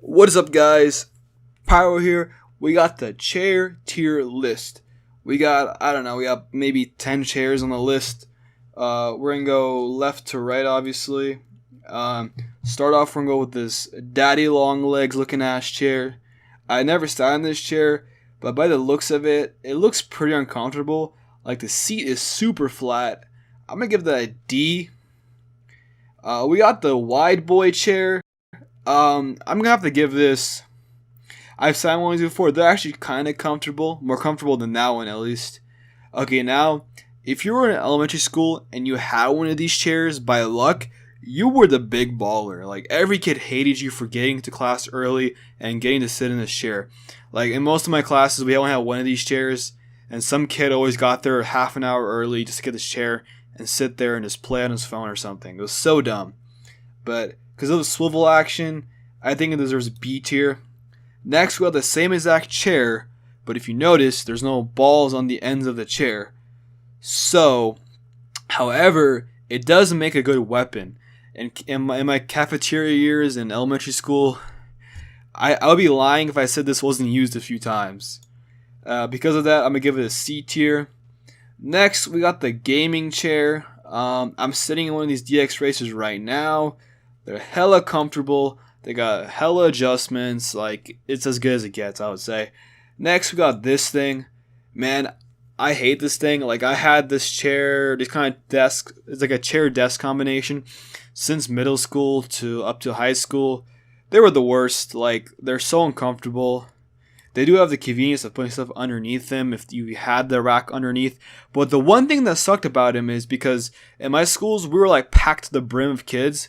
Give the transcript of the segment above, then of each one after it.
What is up, guys? Pyro here. We got the chair tier list. We got, we got maybe 10 chairs on the list. We're gonna go left to right, obviously. Start off, we're gonna go with this daddy long legs looking ass chair. I never sat in this chair, but by the looks of it, it looks pretty uncomfortable. Like, the seat is super flat. I'm gonna give that a D. We got the wide boy chair. I'm gonna have to give this. I've sat in one of these before. They're actually kind of comfortable, more comfortable than that one at least. Okay, now if you were in elementary school and you had one of these chairs, by luck, you were the big baller. Like, every kid hated you for getting to class early and getting to sit in this chair. Like, in most of my classes, we only had one of these chairs, and some kid always got there half an hour early just to get this chair and sit there and just play on his phone or something. It was so dumb. But because of the swivel action, I think it deserves a B tier. Next, we have the same exact chair, but if you notice, there's no balls on the ends of the chair. So, however, it does make a good weapon. And in my cafeteria years in elementary school, I would be lying if I said this wasn't used a few times. Because of that, I'm going to give it a C tier. Next, we got the gaming chair. I'm sitting in one of these DX racers right now. They're hella comfortable. They got hella adjustments. Like, it's as good as it gets, I would say. Next, we got this thing. Man, I hate this thing. Like, I had this chair, this kind of desk. It's like a chair-desk combination since middle school to up to high school. They were the worst. Like, they're so uncomfortable. They do have the convenience of putting stuff underneath them if you had the rack underneath. But the one thing that sucked about them is because in my schools, we were like packed to the brim of kids.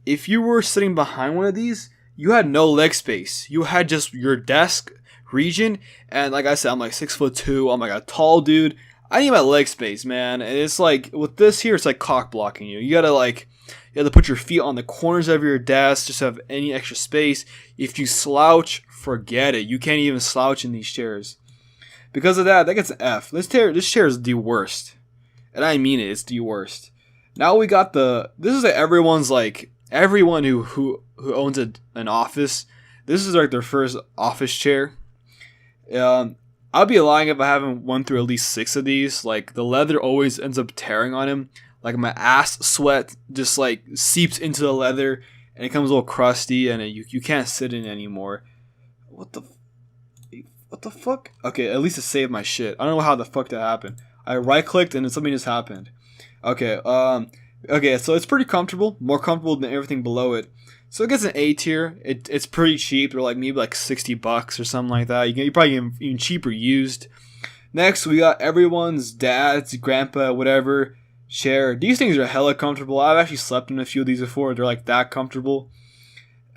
If you were sitting behind one of these, you had no leg space. You had just your desk region. And like I said, I'm like 6'2". I'm like a tall dude. I need my leg space, man. And it's like, with this here, it's like cock blocking you. You have to put your feet on the corners of your desk just to have any extra space. If you slouch, forget it. You can't even slouch in these chairs. Because of that, that gets an F. This chair is the worst. And I mean it, it's the worst. Now we got this is like everyone who owns an office, this is like their first office chair. I'll be lying if I haven't went through at least 6 of these. Like, the leather always ends up tearing on him. Like, my ass sweat just like seeps into the leather and it comes a little crusty and you can't sit in it anymore. What the fuck? Okay, at least it saved my shit. I don't know how the fuck that happened. I right clicked and then something just happened. Okay, so it's pretty comfortable, more comfortable than everything below it. So it gets an A tier. It's pretty cheap. They're like maybe like $60 or something like that. You probably get even cheaper used. Next, we got everyone's dad's, grandpa, whatever chair. These things are hella comfortable. I've actually slept in a few of these before. They're like that comfortable.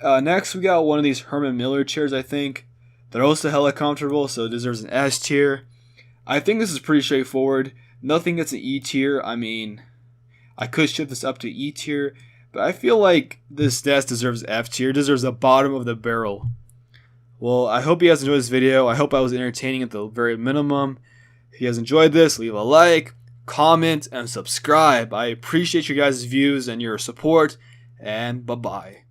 Next, we got one of these Herman Miller chairs, I think. They're also hella comfortable, so it deserves an S tier. I think this is pretty straightforward. Nothing gets an E tier. I mean, I could shift this up to E tier, but I feel like this desk deserves F tier. It deserves the bottom of the barrel. Well, I hope you guys enjoyed this video. I hope I was entertaining at the very minimum. If you guys enjoyed this, leave a like, comment, and subscribe. I appreciate your guys' views and your support, and bye-bye.